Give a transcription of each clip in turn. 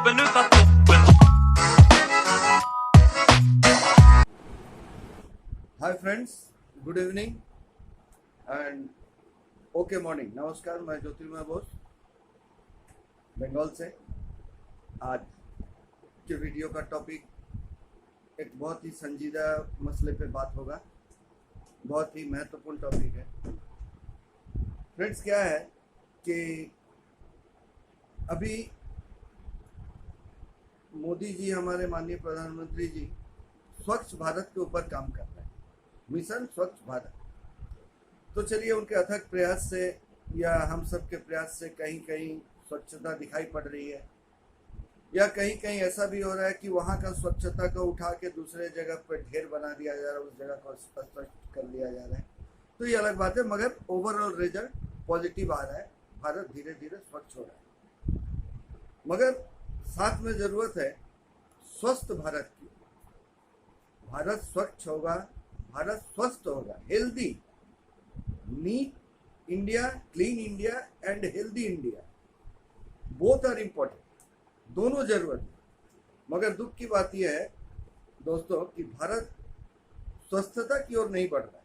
toppen utav toppen. Hi friends, good evening and okay morning. नमस्कार, मैं ज्योतिर्मय बोस बंगाल से। आज के वीडियो का टॉपिक एक बहुत ही संजीदा मसले पे बात होगा। बहुत ही महत्वपूर्ण टॉपिक है फ्रेंड्स। क्या है कि अभी मोदी जी, हमारे माननीय प्रधानमंत्री जी, स्वच्छ भारत के ऊपर काम कर रहे हैं, मिशन स्वच्छ भारत। तो चलिए, उनके अथक प्रयास से या हम सब के प्रयास से कहीं कहीं स्वच्छता दिखाई पड़ रही है, या कहीं कहीं ऐसा भी हो रहा है कि वहाँ का स्वच्छता को उठा के दूसरे जगह पर ढेर बना दिया जा रहा है, उस जगह को स्वच्छ कर दिया जा रहा है। तो ये अलग बात है, मगर ओवरऑल रिजल्ट पॉजिटिव आ रहा है। भारत धीरे धीरे स्वच्छ हो रहा है, मगर साथ में ज़रूरत है स्वस्थ भारत की। भारत स्वच्छ होगा, भारत स्वस्थ होगा, healthy, neat India, clean India and healthy India, both are important, दोनों जरूरत है। मगर दुख की बात यह है दोस्तों कि भारत स्वस्थता की ओर नहीं बढ़ रहा है।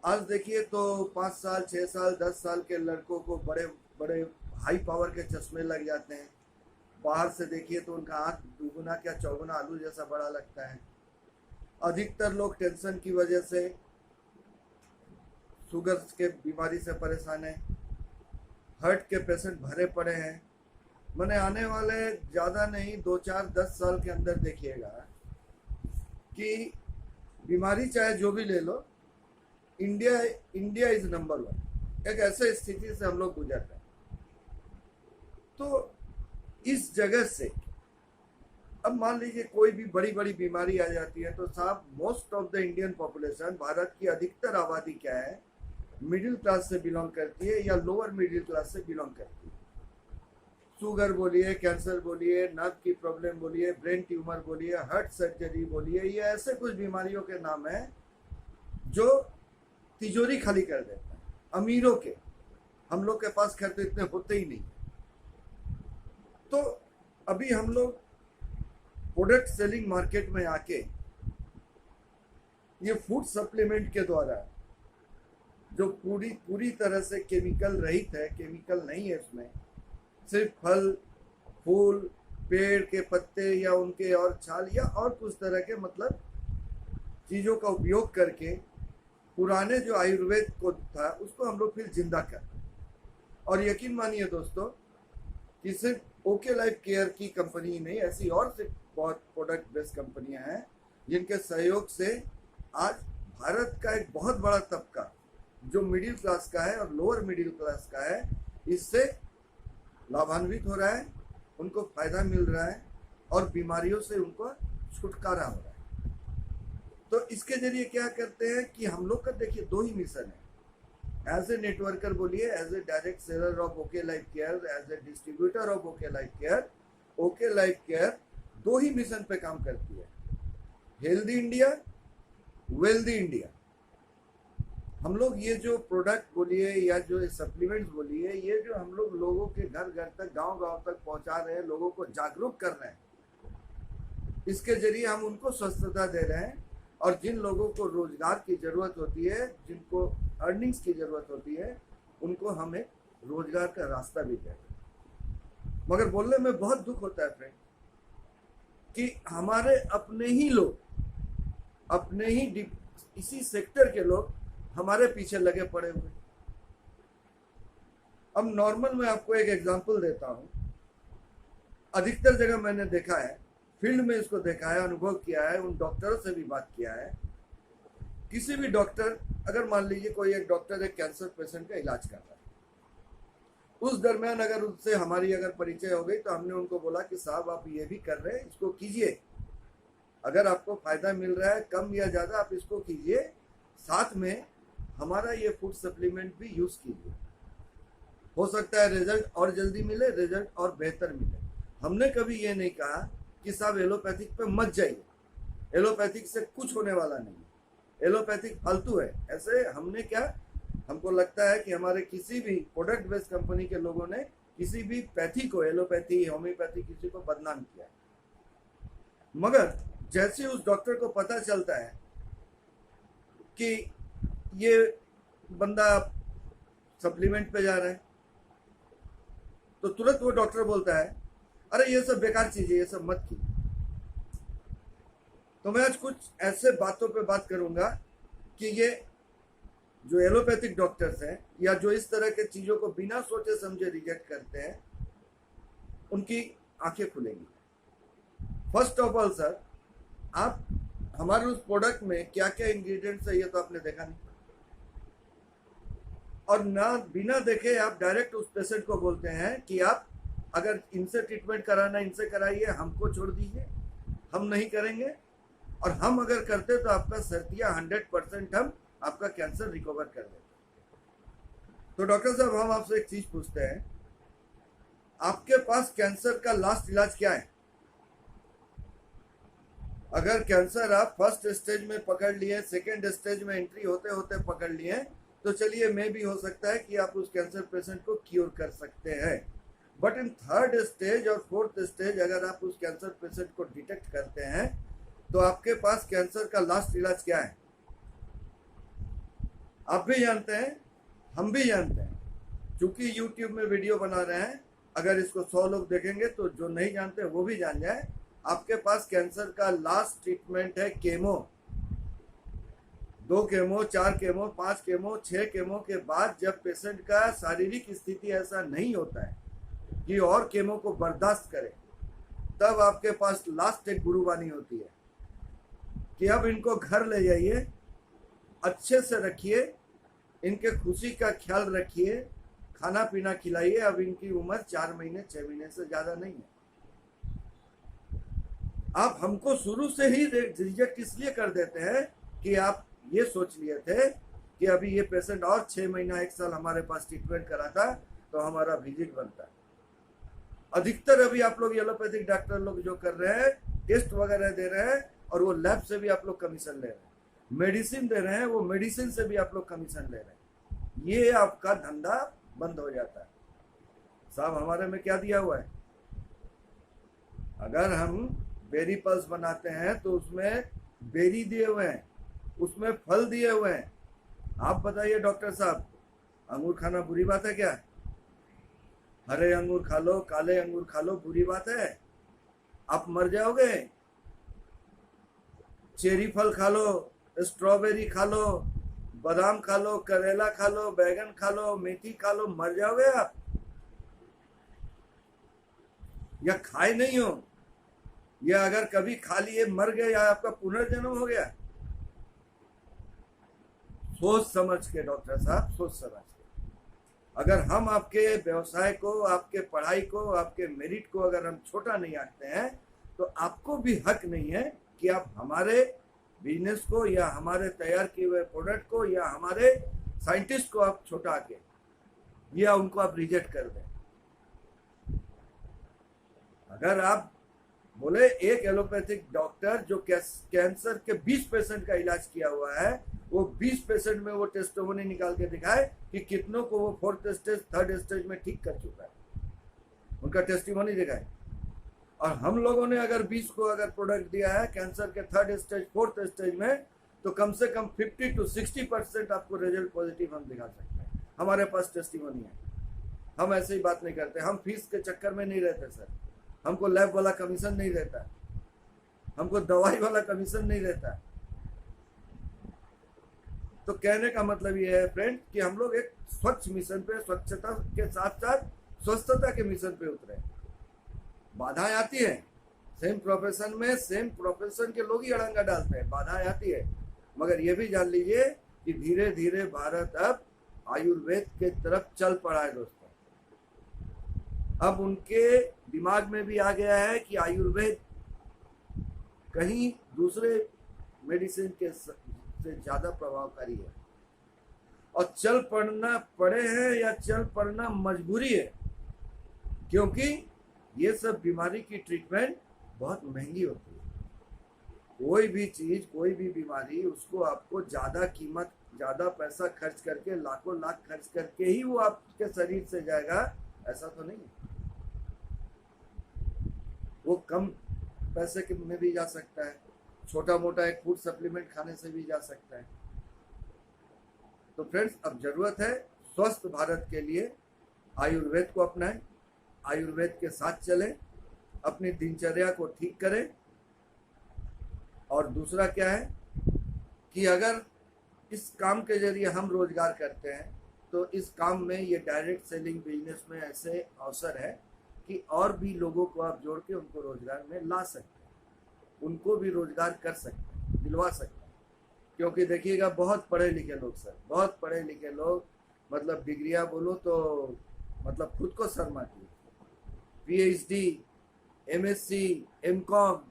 आज देखिए तो 5 साल, 6 साल, 10 साल के लड़कों को बड़े बड़े हाई पावर के चश्मे लग जाते हैं। बाहर से देखिए तो उनका आँख दुगुना क्या चौगुना आलू जैसा बड़ा लगता है। अधिकतर लोग टेंशन की वजह से शुगर के बीमारी से परेशान है, हार्ट के पेशेंट भरे पड़े हैं। मैंने आने वाले ज़्यादा नहीं 2, 4, 10 साल के अंदर देखिएगा कि बीमारी चाहे जो भी ले लो, इंडिया इज नंबर 1। एक ऐसे स्थिति से हम लोग गुजर रहे हैं। तो इस जगह से अब मान लीजिए कोई भी बड़ी बड़ी बीमारी आ जाती है तो साहब, most of the Indian population, Bharat की अधिकतर आबादी क्या है, मिडिल क्लास से बिलोंग करती है या लोअर मिडिल क्लास से बिलोंग करती है। शुगर बोलिए, कैंसर बोलिए, नर्व की प्रॉब्लम बोलिए, ब्रेन ट्यूमर बोलिए, हार्ट सर्जरी बोलिए, ये ऐसे कुछ बीमारियों के नाम है जो तिजोरी खाली कर देता है अमीरों के। हम लोग के पास खर्च इतने होते ही नहीं। तो अभी हम लोग प्रोडक्ट सेलिंग मार्केट में आके ये फूड सप्लीमेंट के द्वारा, जो पूरी तरह से केमिकल रहित है, केमिकल नहीं है इसमें, सिर्फ फल, फूल, पेड़ के पत्ते या उनके और छाल या और कुछ तरह के मतलब चीज़ों का उपयोग करके पुराने जो आयुर्वेद को था उसको हम लोग फिर जिंदा कर। और यकीन मानिए दोस्तों कि सिर्फ ओके लाइफ केयर की कंपनी नहीं, ऐसी और सिर्फ बहुत प्रोडक्ट बेस्ड कंपनियां हैं जिनके सहयोग से आज भारत का एक बहुत बड़ा तबका जो मिडिल क्लास का है और लोअर मिडिल क्लास का है, इससे लाभान्वित हो रहा है, उनको फायदा मिल रहा है और बीमारियों से उनको छुटकारा हो रहा है। तो इसके जरिए क्या करते हैं कि हम लोग का देखिए 2 ही मिशन है। एज ए नेटवर्कर बोलिए, as a direct seller of OK Life Care, as a distributor of OK Life Care, OK Life Care 2 ही मिशन पे काम करती है, हेल्दी इंडिया, वेल्दी इंडिया। हम लोग ये जो प्रोडक्ट बोलिए या जो सप्लीमेंट्स बोलिए, ये जो हम लोग लोगों के घर घर तक, गांव गांव तक पहुंचा रहे हैं, लोगों को जागरूक कर रहे हैं, इसके जरिए हम उनको स्वस्थता दे रहे हैं। और जिन लोगों को रोजगार की जरूरत होती है, जिनको अर्निंग्स की जरूरत होती है, उनको हम एक रोजगार का रास्ता भी दे रहे हैं। मगर बोलने में बहुत दुख होता है फ्रेंड कि हमारे अपने ही लोग, अपने ही इसी सेक्टर के लोग हमारे पीछे लगे पड़े हुए। अब नॉर्मल मैं आपको एक एग्जांपल देता हूं। अधिकतर जगह मैंने देखा है, फील्ड में इसको देखा है, अनुभव किया है, उन डॉक्टरों से भी बात किया है। किसी भी डॉक्टर, अगर मान लीजिए कोई एक डॉक्टर एक कैंसर पेशेंट का इलाज कर रहा है, उस दरमियान अगर उनसे हमारी अगर परिचय हो गई तो हमने उनको बोला कि साहब आप ये भी कर रहे हैं, इसको कीजिए, अगर आपको फायदा मिल रहा है कम या ज़्यादा आप इसको कीजिए, साथ में हमारा ये फूड सप्लीमेंट भी यूज़ कीजिए, हो सकता है रिजल्ट और जल्दी मिले, रिजल्ट और बेहतर मिले। हमने कभी ये नहीं कहा कि साहब एलोपैथिक पे मत जाइए, एलोपैथिक से कुछ होने वाला नहीं, एलोपैथिक फालतू है। ऐसे हमने क्या, हमको लगता है कि हमारे किसी भी प्रोडक्ट बेस्ड कंपनी के लोगों ने किसी भी पैथी को, एलोपैथी होम्योपैथी, किसी को बदनाम किया। मगर जैसे उस डॉक्टर को पता चलता है कि ये बंदा सप्लीमेंट पे जा रहा है, तो तुरंत वो डॉक्टर बोलता है अरे ये सब बेकार चीज है, ये सब मत कीजिए। तो मैं आज कुछ ऐसे बातों पे बात करूंगा कि ये जो एलोपैथिक डॉक्टर्स हैं या जो इस तरह के चीजों को बिना सोचे समझे रिजेक्ट करते हैं, उनकी आंखें खुलेंगी। फर्स्ट ऑफ ऑल सर, आप हमारे उस प्रोडक्ट में क्या क्या इंग्रेडिएंट्स है ये तो आपने देखा नहीं, और ना बिना देखे आप डायरेक्ट उस पेशेंट को बोलते हैं कि आप अगर इनसे ट्रीटमेंट कराना, इनसे कराइए, हमको छोड़ दीजिए, हम नहीं करेंगे, और हम अगर करते तो आपका सर्दिया 100% हम आपका कैंसर रिकवर कर देते। तो डॉक्टर साहब, हम आपसे एक चीज पूछते हैं, आपके पास कैंसर का लास्ट इलाज क्या है? अगर कैंसर आप फर्स्ट स्टेज में पकड़ लिए, सेकेंड स्टेज में एंट्री होते होते पकड़ लिए, तो चलिए मे भी हो सकता है कि आप उस कैंसर पेशेंट को क्योर कर सकते हैं। बट इन थर्ड स्टेज और फोर्थ स्टेज अगर आप उस कैंसर पेशेंट को डिटेक्ट करते हैं, तो आपके पास कैंसर का लास्ट इलाज क्या है? आप भी जानते हैं, हम भी जानते हैं, क्योंकि YouTube में वीडियो बना रहे हैं। अगर इसको 100 लोग देखेंगे तो जो नहीं जानते वो भी जान जाए। आपके पास कैंसर का लास्ट ट्रीटमेंट है chemo. 2 chemo, 4 chemo, 5 chemo, 6 chemo के बाद जब पेशेंट का शारीरिक स्थिति ऐसा नहीं होता है कि और केमो को बर्दाश्त करे, तब आपके पास लास्ट एक गुरुबानी होती है कि अब इनको घर ले जाइए, अच्छे से रखिए, इनके खुशी का ख्याल रखिए, खाना पीना खिलाइए। अब इनकी उम्र 4 महीने 6 महीने से ज्यादा नहीं है। आप हमको शुरू से ही रिजेक्ट इसलिए कर देते हैं कि आप ये सोच लिए थे कि अभी ये पेशेंट और 6 महीना 1 साल हमारे पास ट्रीटमेंट करा था तो हमारा विजिट बनता है। अधिकतर अभी आप लोग एलोपैथिक डॉक्टर लोग जो कर रहे हैं, टेस्ट वगैरह दे रहे हैं, और वो लैब से भी आप लोग कमीशन ले रहे हैं, मेडिसिन दे रहे हैं, वो मेडिसिन से भी आप लोग कमीशन ले रहे हैं। ये आपका धंधा बंद हो जाता है। साहब, हमारे में क्या दिया हुआ है? अगर हम बेरी पल्स बनाते हैं तो उसमें बेरी दिए हुए हैं, उसमें फल दिए हुए हैं। आप बताइए डॉक्टर साहब, अंगूर खाना बुरी बात है क्या? हरे अंगूर खा लो, काले अंगूर खा लो, बुरी बात है? आप मर जाओगे। चेरी फल खा लो, स्ट्रॉबेरी खा लो, बादाम खा लो, करेला खा लो, बैगन खा लो, मेथी खा लो, मर जाओगे आप? या खाए नहीं हो, या अगर कभी खा लिए मर गए, या आपका पुनर्जन्म हो गया? सोच समझ के डॉक्टर साहब, सोच समझ के। अगर हम आपके व्यवसाय को, आपके पढ़ाई को, आपके मेरिट को अगर हम छोटा नहीं आंकते हैं, तो आपको भी हक नहीं है कि आप हमारे बिजनेस को या हमारे तैयार किए हुए प्रोडक्ट को या हमारे साइंटिस्ट को आप छोटा आके या उनको आप रिजेक्ट कर दें। अगर आप बोले एक एलोपैथिक डॉक्टर जो कैंसर के 20 पेशेंट का इलाज किया हुआ है, वो 20 पेशेंट में वो टेस्टिमोनी निकाल के दिखाए कि कितनों को वो 4th स्टेज 3rd स्टेज में ठीक कर चुका है, उनका टेस्टिमोनी दिखाए। और हम लोगों ने अगर 20 को अगर प्रोडक्ट दिया है कैंसर के 3rd स्टेज 4th स्टेज में, तो कम से कम 50 to 60% आपको रिजल्ट पॉजिटिव हम दिखा सकते हैं। हमारे पास टेस्टिमोनी है। हम ऐसे ही बात नहीं करते, हम फीस के चक्कर में नहीं रहते सर। हमको लैब वाला कमीशन नहीं रहता, हमको दवाई वाला कमीशन नहीं रहता। तो कहने का मतलब ये है फ्रेंड कि हम लोग एक स्वच्छ मिशन पे, स्वच्छता के साथ साथ स्वस्थता के मिशन पे उतरे। बाधाएं आती है, सेम प्रोफेशन में सेम प्रोफेशन के लोग ही अड़ंगा डालते हैं, बाधाएं आती है। मगर ये भी जान लीजिए कि धीरे धीरे भारत अब आयुर्वेद के तरफ चल पड़ा है दोस्तों। अब उनके दिमाग में भी आ गया है कि आयुर्वेद कहीं दूसरे मेडिसिन के से ज्यादा प्रभावकारी है, और चल पड़ना पड़े हैं या चल पड़ना मजबूरी है, क्योंकि ये सब बीमारी की ट्रीटमेंट बहुत महंगी होती है। कोई भी चीज, कोई भी बीमारी, उसको आपको ज्यादा कीमत, ज्यादा पैसा खर्च करके, लाखों लाख खर्च करके ही वो आपके शरीर से जाएगा, ऐसा तो नहीं है। वो कम पैसे में भी जा सकता है, छोटा मोटा एक फूड सप्लीमेंट खाने से भी जा सकता है। तो फ्रेंड्स, अब जरूरत है स्वस्थ भारत के लिए आयुर्वेद को अपनाएं, आयुर्वेद के साथ चलें, अपनी दिनचर्या को ठीक करें। और दूसरा क्या है कि अगर इस काम के जरिए हम रोजगार करते हैं तो इस काम में, ये डायरेक्ट सेलिंग बिजनेस में ऐसे अवसर है कि और भी लोगों को आप जोड़ के उनको रोजगार में ला सकते हैं, उनको भी रोजगार कर सकते हैं, दिलवा सकते हैं। क्योंकि देखिएगा, बहुत पढ़े लिखे लोग सर, बहुत पढ़े लिखे लोग, मतलब डिग्रियां बोलो तो मतलब खुद को शर्माती है, पीएचडी, एमएससी, एमकॉम,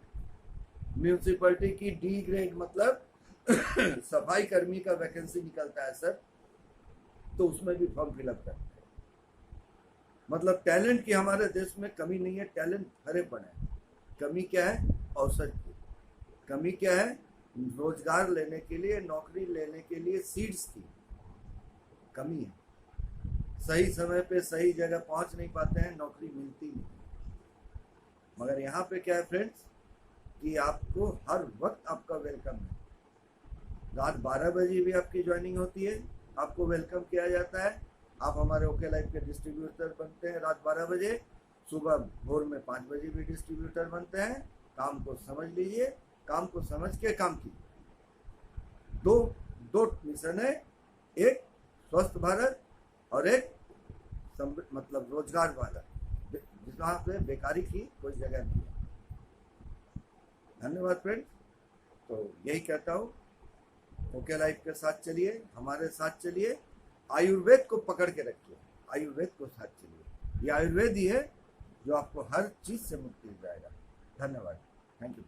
म्यूनिसिपैलिटी की डी ग्रेड, मतलब सफाई कर्मी का वैकेंसी निकलता है सर, तो उसमें भी फॉर्म फिलअप करते हैं। मतलब टैलेंट की हमारे देश में कमी नहीं है, टैलेंट भरे पड़े हैं। कमी क्या है? अवसर की कमी क्या है? रोजगार लेने के लिए, नौकरी लेने के लिए सीड्स की कमी है। सही समय पे सही जगह पहुंच नहीं पाते हैं, नौकरी मिलती नहीं। मगर यहाँ पे क्या है फ्रेंड्स कि आपको हर वक्त आपका वेलकम है। रात 12 बजे भी आपकी ज्वाइनिंग होती है, आपको वेलकम किया जाता है। आप हमारे ओके लाइफ के डिस्ट्रीब्यूटर बनते हैं रात 12 बजे, सुबह भोर में 5 बजे भी डिस्ट्रीब्यूटर बनते हैं। काम को समझ लीजिए, काम को समझ के काम कीजिए। दो मिशन है, एक स्वस्थ भारत और एक मतलब रोजगार भारत, जहाँ पे बेकारी की कोई जगह नहीं है। धन्यवाद फ्रेंड्स। तो यही कहता हूँ, ओके लाइफ के साथ चलिए, हमारे साथ चलिए, आयुर्वेद को पकड़ के रखिए, आयुर्वेद को साथ चलिए। ये आयुर्वेद ही है जो आपको हर चीज से मुक्ति दिलाएगा। धन्यवाद, थैंक यू।